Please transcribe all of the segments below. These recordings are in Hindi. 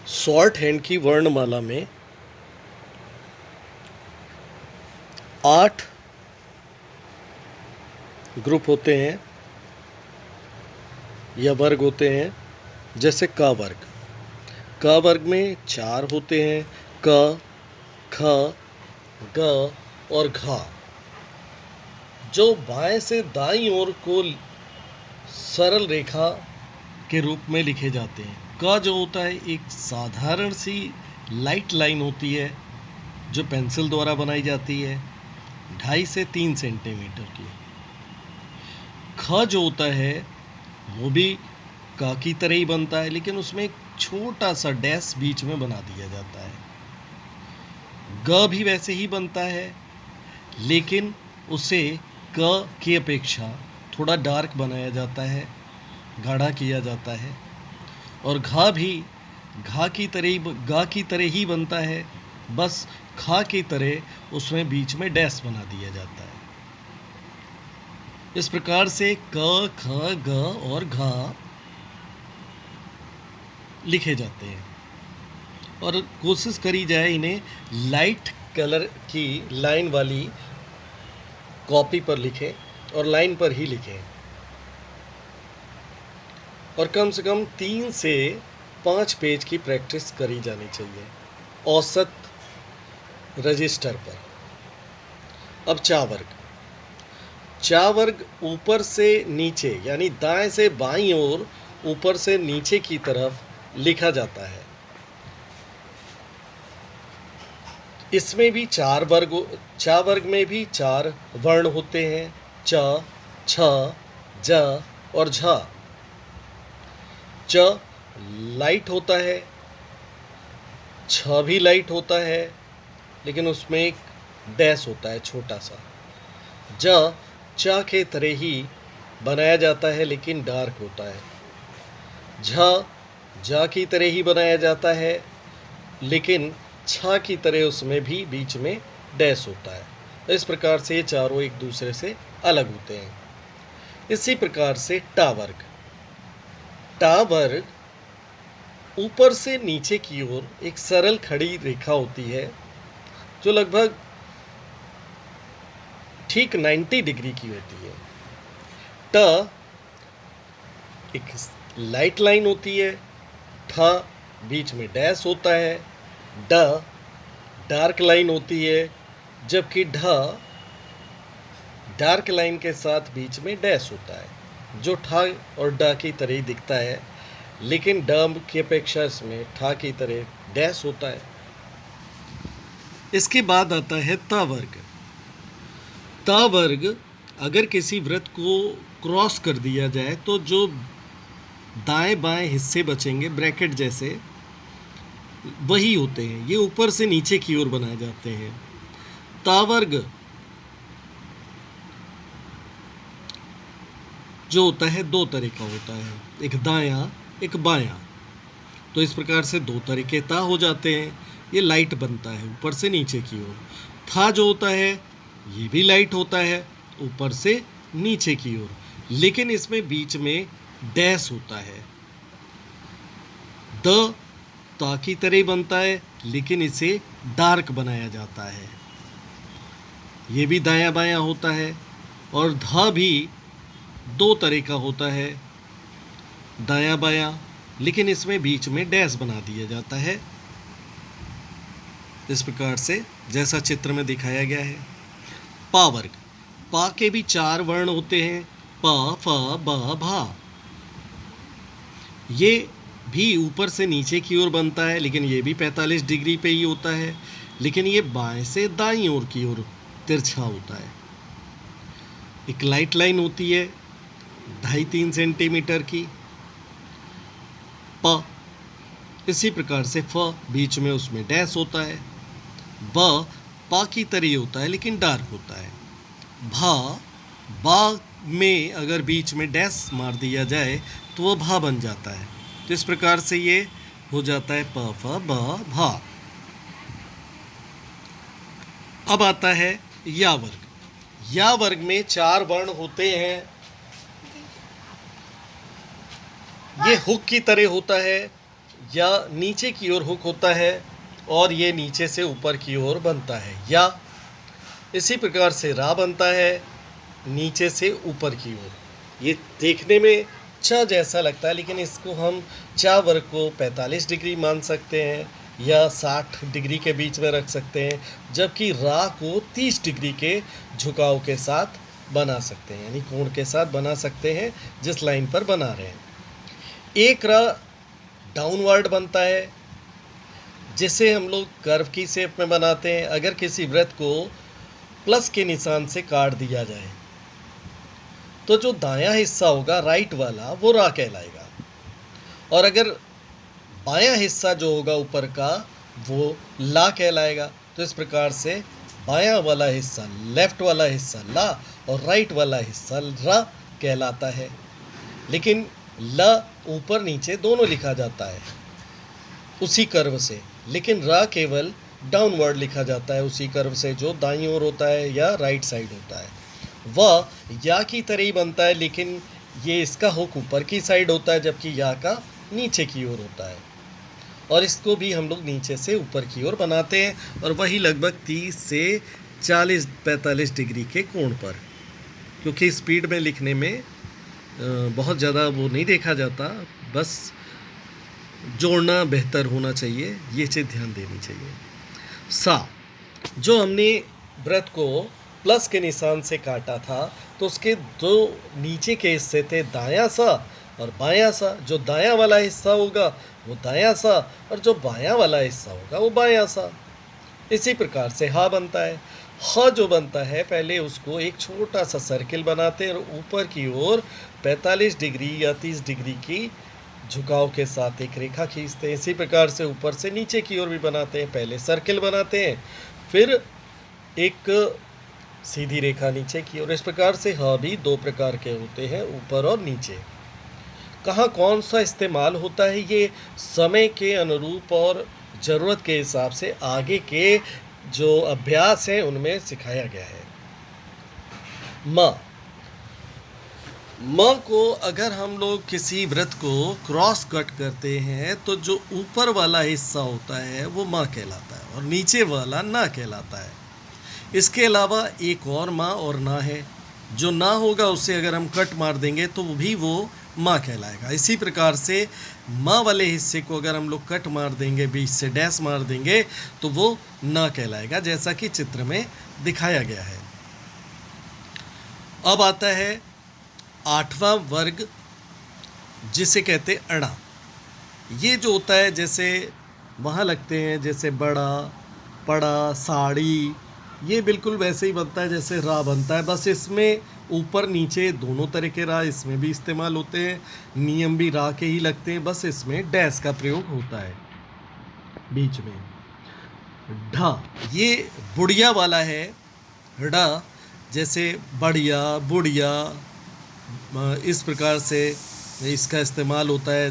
शॉर्ट हैंड की वर्णमाला में 8 ग्रुप होते हैं या वर्ग होते हैं। जैसे क वर्ग, क वर्ग में 4 होते हैं, क, ख, ग और घ, जो बाएं से दाईं ओर को सरल रेखा के रूप में लिखे जाते हैं। क जो होता है एक साधारण सी लाइट लाइन होती है जो पेंसिल द्वारा बनाई जाती है, 2.5 से 3 सेंटीमीटर की। ख जो होता है वो भी क की तरह ही बनता है, लेकिन उसमें एक छोटा सा डैश बीच में बना दिया जाता है। ग भी वैसे ही बनता है, लेकिन उसे क की अपेक्षा थोड़ा डार्क बनाया जाता है, गाढ़ा किया जाता है। और घा भी ग की तरह ही बनता है, बस खा की तरह उसमें बीच में डैश बना दिया जाता है। इस प्रकार से क, ख, ग और घा लिखे जाते हैं। और कोशिश करी जाए इन्हें लाइट कलर की लाइन वाली कॉपी पर लिखें और लाइन पर ही लिखें, और कम से कम 3 से 5 पेज की प्रैक्टिस करी जानी चाहिए औसत रजिस्टर पर। अब चा वर्ग, चा वर्ग ऊपर से नीचे यानी दाएं से बाईं ओर ऊपर से नीचे की तरफ लिखा जाता है। इसमें भी चा वर्ग में भी 4 वर्ण होते हैं, च, छ, ज और झ। च लाइट होता है, छ भी लाइट होता है, लेकिन उसमें एक डैश होता है छोटा सा। ज च के तरह ही बनाया जाता है, लेकिन डार्क होता है। झ ज की तरह ही बनाया जाता है, लेकिन छ की तरह उसमें भी बीच में डैश होता है। तो इस प्रकार से ये चारों एक दूसरे से अलग होते हैं। इसी प्रकार से टा वर्ग, टा वर्ग ऊपर से नीचे की ओर एक सरल खड़ी रेखा होती है जो लगभग ठीक 90 डिग्री की होती है। ट एक लाइट लाइन होती है, ठ बीच में डैश होता है, ड डार्क लाइन होती है, जबकि ढ डार्क लाइन के साथ बीच में डैश होता है, जो ठ और ड की तरह ही दिखता है, लेकिन ड की अपेक्षा इसमें ठ की तरह डैश होता है। इसके बाद आता है त वर्ग। त वर्ग अगर किसी वृत्त को क्रॉस कर दिया जाए तो जो दाएं बाएं हिस्से बचेंगे ब्रैकेट जैसे, वही होते हैं। ये ऊपर से नीचे की ओर बनाए जाते हैं। ता वर्ग जो होता है 2 तरह का होता है, एक दायां एक बायां। तो इस प्रकार से 2 तरह के ता हो जाते हैं। ये लाइट बनता है ऊपर से नीचे की ओर। था जो होता है ये भी लाइट होता है ऊपर से नीचे की ओर, लेकिन इसमें बीच में डैश होता है। द ता की तरह बनता है, लेकिन इसे डार्क बनाया जाता है। ये भी दायां बायां होता है। और धा भी 2 तरह का होता है, दायां बायां, लेकिन इसमें बीच में डैश बना दिया जाता है, इस प्रकार से जैसा चित्र में दिखाया गया है। पा वर्ग, पा के भी 4 वर्ण होते हैं, प, फ, ब, भा। ये भी ऊपर से नीचे की ओर बनता है, लेकिन ये भी 45 डिग्री पे ही होता है, लेकिन ये बाएं से दाईं ओर की ओर तिरछा होता है। एक लाइट लाइन होती है 2.5-3 सेंटीमीटर की। प इसी प्रकार से फ बीच में उसमें डैश होता है। ब पा की तरह होता है, लेकिन डार्क होता है। भा बा में अगर बीच में डैश मार दिया जाए तो वह भा बन जाता है। तो इस प्रकार से ये हो जाता है प फ ब भा। अब आता है या वर्ग। या वर्ग में 4 वर्ण होते हैं। ये हुक की तरह होता है, या नीचे की ओर हुक होता है और ये नीचे से ऊपर की ओर बनता है, या इसी प्रकार से रा बनता है नीचे से ऊपर की ओर। ये देखने में च जैसा लगता है, लेकिन इसको हम चा वर्ग को 45 डिग्री मान सकते हैं या 60 डिग्री के बीच में रख सकते हैं, जबकि रा को 30 डिग्री के झुकाव के साथ बना सकते हैं, यानी कोण के साथ बना सकते हैं जिस लाइन पर बना रहे हैं। एक रा डाउनवर्ड बनता है, जिसे हम लोग कर्व की शेप में बनाते हैं। अगर किसी वृत्त को प्लस के निशान से काट दिया जाए तो जो दायां हिस्सा होगा राइट वाला वो रा कहलाएगा, और अगर बायां हिस्सा जो होगा ऊपर का वो ला कहलाएगा। तो इस प्रकार से बायां वाला हिस्सा लेफ्ट वाला हिस्सा ला और राइट वाला हिस्सा रा कहलाता है। लेकिन ला ऊपर नीचे दोनों लिखा जाता है उसी कर्व से, लेकिन रा केवल डाउनवर्ड लिखा जाता है उसी कर्व से जो दाईं ओर होता है या राइट साइड होता है। वह या की तरह ही बनता है, लेकिन ये इसका हुक ऊपर की साइड होता है जबकि या का नीचे की ओर होता है, और इसको भी हम लोग नीचे से ऊपर की ओर बनाते हैं, और वही लगभग 30 से 40-45 डिग्री के कोण पर। क्योंकि स्पीड में लिखने में बहुत ज़्यादा वो नहीं देखा जाता, बस जोड़ना बेहतर होना चाहिए, ये चीज़ ध्यान देनी चाहिए। सा, जो हमने वृत्त को प्लस के निशान से काटा था तो उसके दो नीचे के हिस्से थे दायां सा और बायां सा। जो दायां वाला हिस्सा होगा वो दायां सा, और जो बायां वाला हिस्सा होगा वो बायां सा। इसी प्रकार से हा बनता है। ह जो बनता है, पहले उसको एक छोटा सा सर्किल बनाते हैं और ऊपर की ओर 45 डिग्री या 30 डिग्री की झुकाव के साथ एक रेखा खींचते हैं। इसी प्रकार से ऊपर से नीचे की ओर भी बनाते हैं, पहले सर्किल बनाते हैं फिर एक सीधी रेखा नीचे की ओर। इस प्रकार से ह भी दो प्रकार के होते हैं, ऊपर और नीचे। कहाँ कौन सा इस्तेमाल होता है, ये समय के अनुरूप और ज़रूरत के हिसाब से आगे के जो अभ्यास हैं उनमें सिखाया गया है। म को अगर हम लोग किसी वृत्त को क्रॉस कट करते हैं तो जो ऊपर वाला हिस्सा होता है वो म कहलाता है और नीचे वाला ना कहलाता है। इसके अलावा एक और माँ और ना है, जो ना होगा उससे अगर हम कट मार देंगे तो भी वो माँ कहलाएगा। इसी प्रकार से माँ वाले हिस्से को अगर हम लोग कट मार देंगे, बीच से डैश मार देंगे तो वो ना कहलाएगा, जैसा कि चित्र में दिखाया गया है। अब आता है 8वां वर्ग, जिसे कहते अड़ा। ये जो होता है जैसे वहाँ लगते हैं, जैसे बड़ा, पड़ा, साड़ी, ये बिल्कुल वैसे ही बनता है जैसे रा बनता है, बस इसमें ऊपर नीचे दोनों तरह के रा इसमें भी इस्तेमाल होते हैं, नियम भी रा के ही लगते हैं, बस इसमें डैश का प्रयोग होता है बीच में। ढा, ये बुढ़िया वाला है। ढा जैसे बढ़िया, बुढ़िया, इस प्रकार से इसका इस्तेमाल होता है।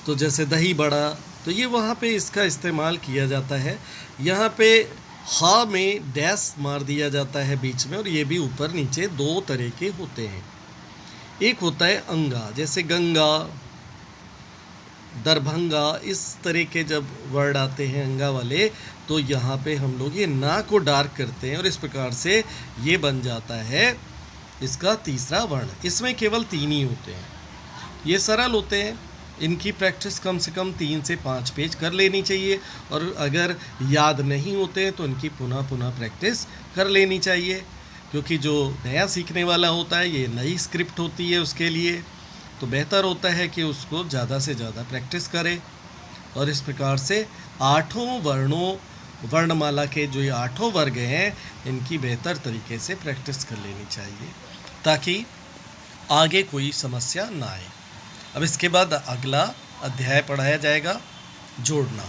तो जैसे दही बड़ा, तो ये वहाँ पे इसका इस्तेमाल किया जाता है। यहाँ पे हा में डैश मार दिया जाता है बीच में, और ये भी ऊपर नीचे दो तरह के होते हैं। एक होता है अंगा, जैसे गंगा, दरभंगा, इस तरह के जब वर्ड आते हैं अंगा वाले, तो यहाँ पे हम लोग ये ना को डार्क करते हैं और इस प्रकार से ये बन जाता है इसका तीसरा वर्ण। इसमें केवल 3 ही होते हैं, ये सरल होते हैं। इनकी प्रैक्टिस कम से कम 3 से 5 पेज कर लेनी चाहिए, और अगर याद नहीं होते हैं तो इनकी पुनः पुनः प्रैक्टिस कर लेनी चाहिए, क्योंकि जो नया सीखने वाला होता है ये नई स्क्रिप्ट होती है, उसके लिए तो बेहतर होता है कि उसको ज़्यादा से ज़्यादा प्रैक्टिस करें। और इस प्रकार से 8 वर्णमाला के जो ये 8 वर्ग हैं, इनकी बेहतर तरीके से प्रैक्टिस कर लेनी चाहिए ताकि आगे कोई समस्या ना आए। अब इसके बाद अगला अध्याय पढ़ाया जाएगा, जोड़ना।